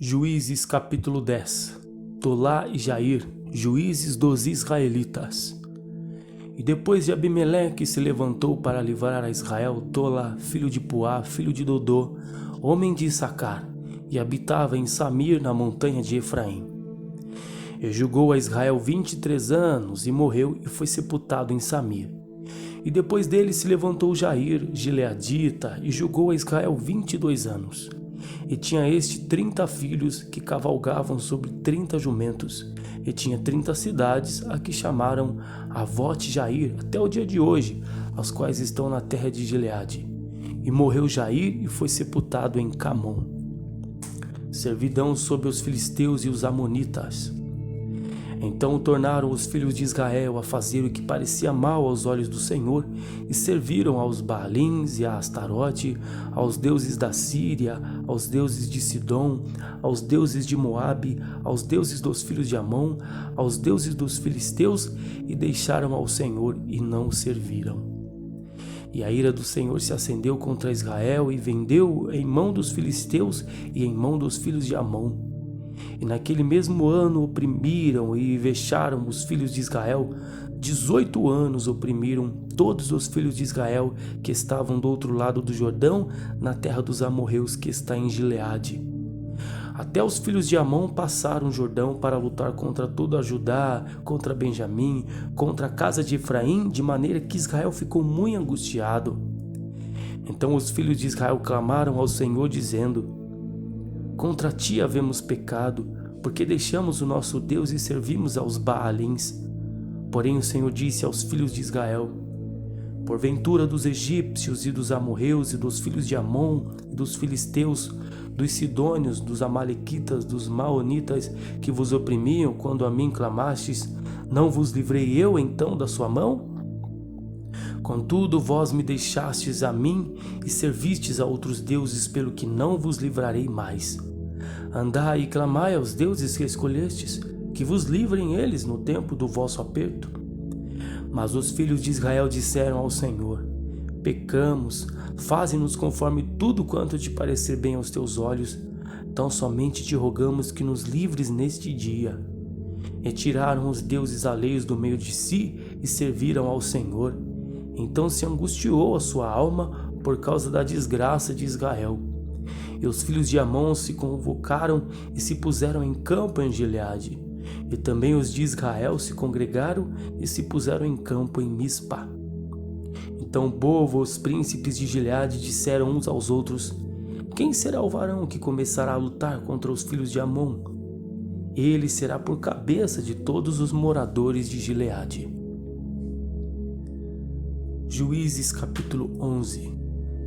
Juízes capítulo 10. Tolá e Jair, juízes dos israelitas. E depois de Abimeleque se levantou para livrar a Israel Tolá, filho de Puá, filho de Dodô, homem de Issacar, e habitava em Samir, na montanha de Efraim. E julgou a Israel 23 anos, e morreu e foi sepultado em Samir. E depois dele se levantou Jair, gileadita, e julgou a Israel 22 anos. E tinha este 30 filhos que cavalgavam sobre 30 jumentos, e tinha 30 cidades, a que chamaram Avote Jair até o dia de hoje, as quais estão na terra de Gileade. E morreu Jair e foi sepultado em Camon. Servidão sobre os filisteus e os amonitas. Então tornaram os filhos de Israel a fazer o que parecia mal aos olhos do Senhor, e serviram aos Baalins e a Astarote, aos deuses da Síria, aos deuses de Sidom, aos deuses de Moabe, aos deuses dos filhos de Amon, aos deuses dos filisteus, e deixaram ao Senhor e não o serviram. E a ira do Senhor se acendeu contra Israel, e vendeu em mão dos filisteus e em mão dos filhos de Amon. E naquele mesmo ano oprimiram e vexaram os filhos de Israel. 18 anos oprimiram todos os filhos de Israel que estavam do outro lado do Jordão, na terra dos amorreus que está em Gileade. Até os filhos de Amon passaram o Jordão para lutar contra toda a Judá, contra Benjamim, contra a casa de Efraim, de maneira que Israel ficou muito angustiado. Então os filhos de Israel clamaram ao Senhor, dizendo: contra ti havemos pecado, porque deixamos o nosso Deus e servimos aos Baalins. Porém o Senhor disse aos filhos de Israel: porventura dos egípcios e dos amorreus e dos filhos de Amon e dos filisteus, dos sidônios, dos amalequitas, dos maonitas que vos oprimiam quando a mim clamastes, não vos livrei eu então da sua mão? Contudo, vós me deixastes a mim e servistes a outros deuses, pelo que não vos livrarei mais. Andai e clamai aos deuses que escolhestes, que vos livrem eles no tempo do vosso aperto. Mas os filhos de Israel disseram ao Senhor: pecamos, faze-nos conforme tudo quanto te parecer bem aos teus olhos, tão somente te rogamos que nos livres neste dia. E tiraram os deuses alheios do meio de si e serviram ao Senhor. Então se angustiou a sua alma por causa da desgraça de Israel. E os filhos de Amon se convocaram e se puseram em campo em Gileade. E também os de Israel se congregaram e se puseram em campo em Mispa. Então o povo, os príncipes de Gileade, disseram uns aos outros: quem será o varão que começará a lutar contra os filhos de Amon? Ele será por cabeça de todos os moradores de Gileade. Juízes capítulo 11.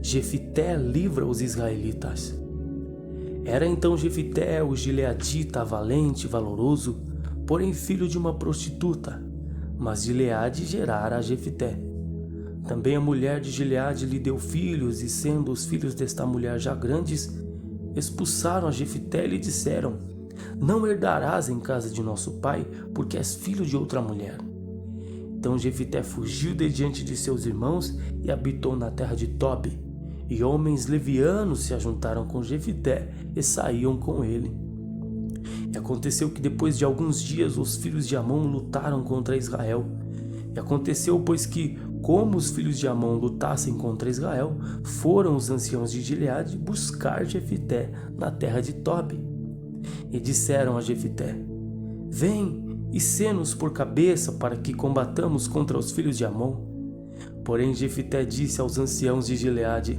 Jefité livra os israelitas. Era então Jefité o gileadita valente e valoroso, porém filho de uma prostituta, mas Gileade gerara a Jefité. Também a mulher de Gileade lhe deu filhos, e sendo os filhos desta mulher já grandes, expulsaram a Jefité e lhe disseram: não herdarás em casa de nosso pai, porque és filho de outra mulher. Então Jefité fugiu de diante de seus irmãos e habitou na terra de Tobi. E homens levianos se ajuntaram com Jefité e saíam com ele. E aconteceu que depois de alguns dias os filhos de Amon lutaram contra Israel. E aconteceu, pois, que, como os filhos de Amon lutassem contra Israel, foram os anciãos de Gileade buscar Jefité na terra de Tobi. E disseram a Jefité: vem e sê-nos por cabeça para que combatamos contra os filhos de Amon. Porém Jefité disse aos anciãos de Gileade: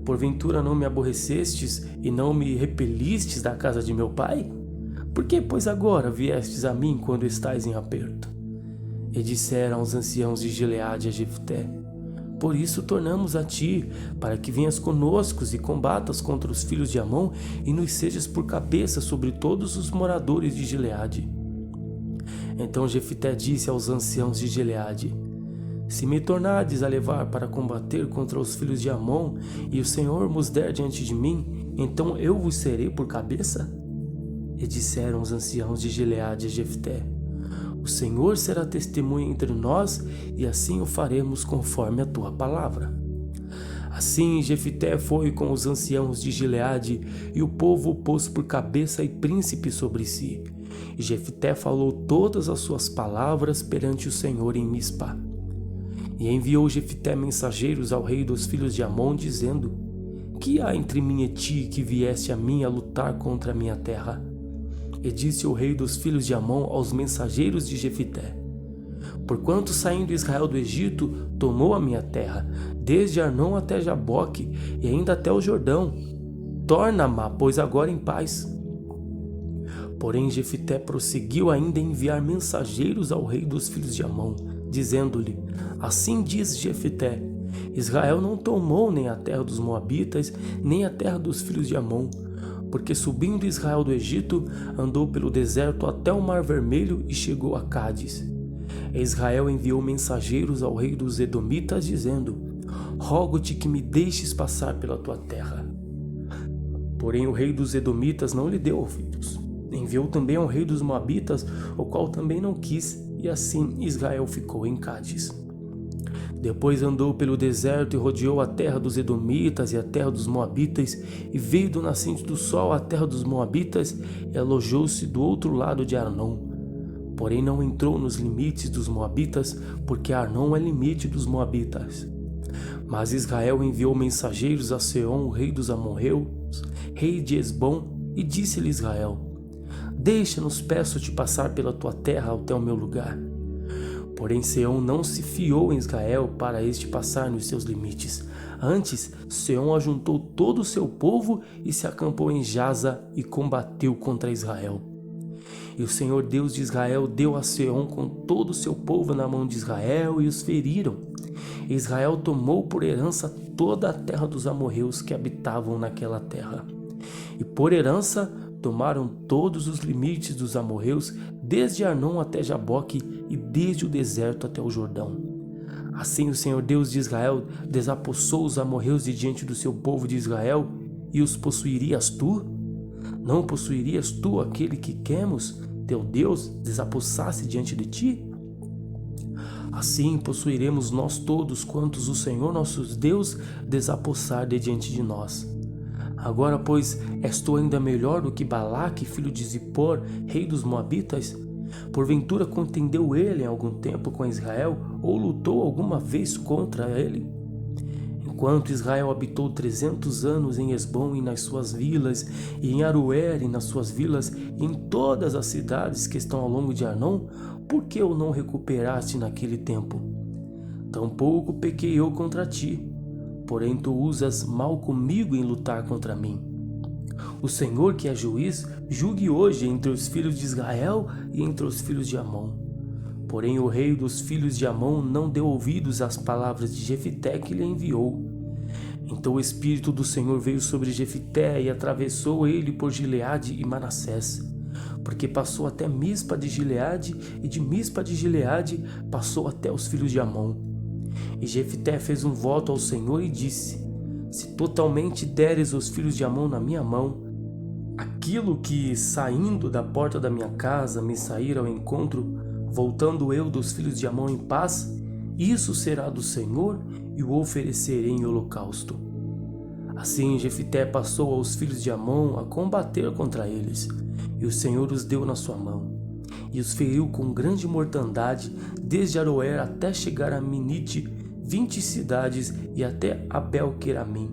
porventura não me aborrecestes e não me repelistes da casa de meu pai? Por que, pois, agora viestes a mim quando estais em aperto? E disseram os anciãos de Gileade a Jefité: por isso tornamos a ti, para que venhas conosco e combatas contra os filhos de Amon e nos sejas por cabeça sobre todos os moradores de Gileade. Então Jefité disse aos anciãos de Gileade: se me tornardes a levar para combater contra os filhos de Amon, e o Senhor vos der diante de mim, então eu vos serei por cabeça? E disseram os anciãos de Gileade a Jefté: o Senhor será testemunha entre nós, e assim o faremos conforme a tua palavra. Assim Jefité foi com os anciãos de Gileade, e o povo o pôs por cabeça e príncipe sobre si. E Jefité falou todas as suas palavras perante o Senhor em Mispa. E enviou Jefité mensageiros ao rei dos filhos de Amon, dizendo: Que há entre mim e ti, que vieste a mim a lutar contra a minha terra? E disse o rei dos filhos de Amon aos mensageiros de Jefité: Porquanto saindo Israel do Egito, tomou a minha terra, desde Arnon até Jaboque, e ainda até o Jordão. Torna-ma, pois agora em paz. Porém Jefité prosseguiu ainda em enviar mensageiros ao rei dos filhos de Amon, dizendo-lhe: Assim diz Jefité: Israel não tomou nem a terra dos Moabitas, nem a terra dos filhos de Amon, porque subindo Israel do Egito, andou pelo deserto até o Mar Vermelho e chegou a Cádiz. E Israel enviou mensageiros ao rei dos Edomitas, dizendo: Rogo-te que me deixes passar pela tua terra. Porém o rei dos Edomitas não lhe deu ouvidos. Enviou também ao rei dos Moabitas, o qual também não quis, e assim Israel ficou em Cádiz. Depois andou pelo deserto e rodeou a terra dos Edomitas e a terra dos Moabitas, e veio do nascente do sol à terra dos Moabitas, e alojou-se do outro lado de Arnon. Porém não entrou nos limites dos Moabitas, porque Arnon é limite dos Moabitas. Mas Israel enviou mensageiros a Seom, rei dos amorreus, rei de Esbom, e disse-lhe Israel: Deixa-nos, peço-te, passar pela tua terra até o meu lugar. Porém Seom não se fiou em Israel para este passar nos seus limites. Antes, Seom ajuntou todo o seu povo e se acampou em Jaza e combateu contra Israel. E o Senhor Deus de Israel deu a Seom com todo o seu povo na mão de Israel e os feriram. E Israel tomou por herança toda a terra dos amorreus que habitavam naquela terra. E por herança tomaram todos os limites dos amorreus, desde Arnon até Jaboque e desde o deserto até o Jordão. Assim o Senhor Deus de Israel desapossou os amorreus de diante do seu povo de Israel, e os possuirias tu? Não possuirias tu aquele que Quemos, teu Deus, desapossasse diante de ti? Assim possuiremos nós todos quantos o Senhor nosso Deus desapossar de diante de nós. Agora, pois, és tu ainda melhor do que Balaque, filho de Zippor, rei dos Moabitas? Porventura contendeu ele em algum tempo com Israel, ou lutou alguma vez contra ele? Enquanto Israel habitou 300 anos em Esbom e nas suas vilas, e em Aroer e nas suas vilas, e em todas as cidades que estão ao longo de Arnon, por que o não recuperaste naquele tempo? Tampouco pequei eu contra ti, porém tu usas mal comigo em lutar contra mim. O Senhor, que é juiz, julgue hoje entre os filhos de Israel e entre os filhos de Amon. Porém o rei dos filhos de Amon não deu ouvidos às palavras de Jefité que lhe enviou. Então o Espírito do Senhor veio sobre Jefité e atravessou ele por Gileade e Manassés, porque passou até Mispa de Gileade, e de Mispa de Gileade passou até os filhos de Amon. E Jefité fez um voto ao Senhor e disse: Se totalmente deres os filhos de Amon na minha mão, aquilo que, saindo da porta da minha casa, me sair ao encontro, voltando eu dos filhos de Amon em paz, isso será do Senhor, e o oferecerei em holocausto. Assim Jefité passou aos filhos de Amon a combater contra eles, e o Senhor os deu na sua mão, e os feriu com grande mortandade, desde Aroer até chegar a Minite, 20 cidades, e até Abel-Queramim.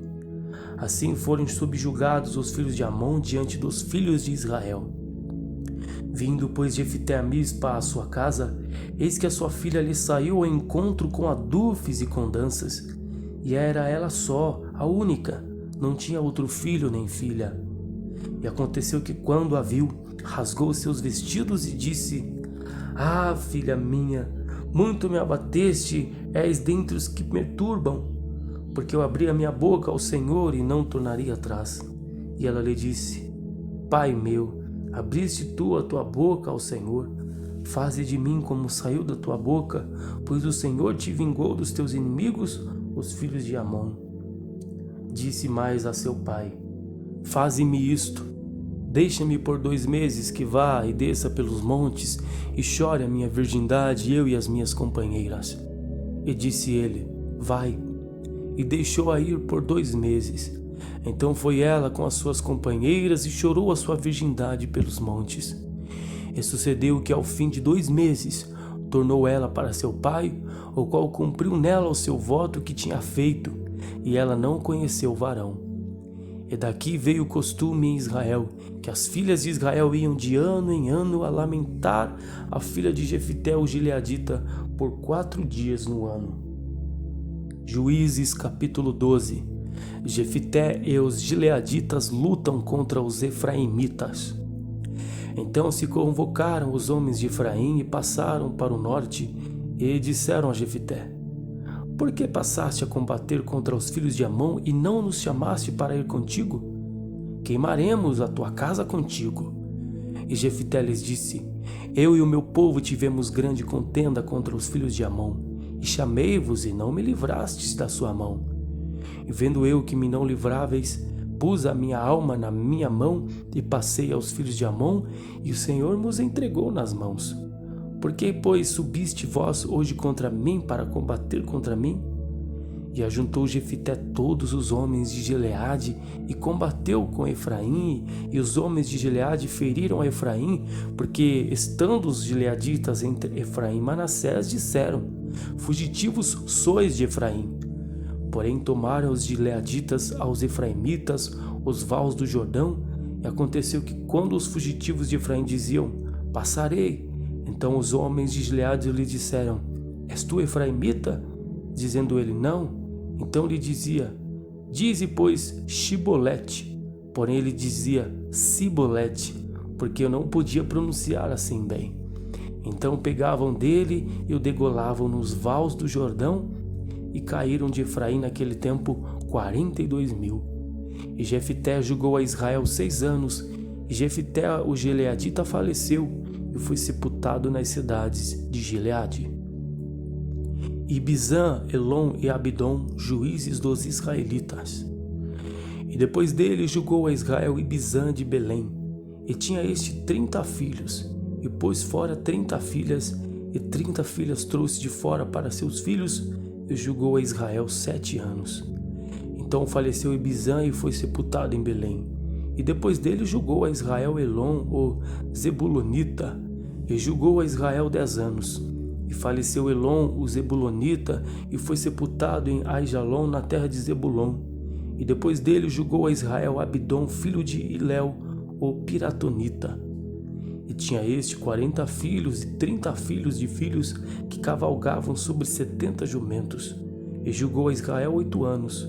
Assim foram subjugados os filhos de Amon diante dos filhos de Israel. Vindo, pois, Jefité a Mispa à sua casa, eis que a sua filha lhe saiu ao encontro com adufes e com danças, e era ela só, a única, não tinha outro filho nem filha. E aconteceu que, quando a viu, rasgou seus vestidos e disse: Ah, filha minha, muito me abateste, és dentre os que me turbam, porque eu abri a minha boca ao Senhor e não tornaria atrás. E ela lhe disse: Pai meu, abriste tu a tua boca ao Senhor, faze de mim como saiu da tua boca, pois o Senhor te vingou dos teus inimigos, os filhos de Amon. Disse mais a seu pai: Faze-me isto, deixa-me por 2 meses que vá e desça pelos montes e chore a minha virgindade, eu e as minhas companheiras. E disse ele: Vai. e deixou-a ir por 2 meses. Então foi ela com as suas companheiras e chorou a sua virgindade pelos montes. E sucedeu que ao fim de 2 meses tornou ela para seu pai, o qual cumpriu nela o seu voto que tinha feito, e ela não conheceu o varão. E daqui veio o costume em Israel, que as filhas de Israel iam de ano em ano a lamentar a filha de Jefité o gileadita por 4 dias no ano. Juízes capítulo 12. Jefité e os gileaditas lutam contra os efraimitas. Então se convocaram os homens de Efraim e passaram para o norte e disseram a Jefité: por que passaste a combater contra os filhos de Amon e não nos chamaste para ir contigo? Queimaremos a tua casa contigo. E Jefité lhes disse: eu e o meu povo tivemos grande contenda contra os filhos de Amon, e chamei-vos e não me livrastes da sua mão. E vendo eu que me não livráveis, pus a minha alma na minha mão e passei aos filhos de Amon, e o Senhor nos entregou nas mãos. Por que, pois, subiste vós hoje contra mim para combater contra mim? E ajuntou Jefité todos os homens de Gileade e combateu com Efraim, e os homens de Gileade feriram a Efraim, porque, estando os gileaditas entre Efraim e Manassés, disseram: fugitivos sois de Efraim. Porém tomaram os gileaditas aos efraimitas os vales do Jordão, e aconteceu que quando os fugitivos de Efraim diziam: passarei, então os homens de Gileade lhe disseram: és tu efraimita? Dizendo ele: não, então lhe dizia: dize, pois, Shibolete. Porém ele dizia Sibolete, porque eu não podia pronunciar assim bem. Então pegavam dele e o degolavam nos vales do Jordão, e caíram de Efraim naquele tempo 42.000. E Jefité julgou a Israel 6 anos, e Jefité o gileadita faleceu, e foi sepultado nas cidades de Gileade. Ibizã, Elon e Abidom, juízes dos israelitas. E depois dele julgou a Israel Ibizã de Belém, e tinha este 30 filhos, e pôs fora 30 filhas, e 30 filhas trouxe de fora para seus filhos, e julgou a Israel 7 anos. Então faleceu Ibizã e foi sepultado em Belém. E depois dele julgou a Israel Elon, o Zebulonita, e julgou a Israel 10 anos. E faleceu Elon, o Zebulonita, e foi sepultado em Aijalon, na terra de Zebulon. E depois dele julgou a Israel Abidom, filho de Iléu, o Piratonita. E tinha este 40 filhos e 30 filhos de filhos que cavalgavam sobre 70 jumentos. E julgou a Israel 8 anos.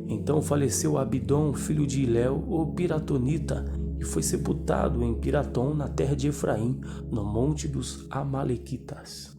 Então faleceu Abidom, filho de Iléu, o Piratonita, e foi sepultado em Piratom, na terra de Efraim, no monte dos Amalequitas.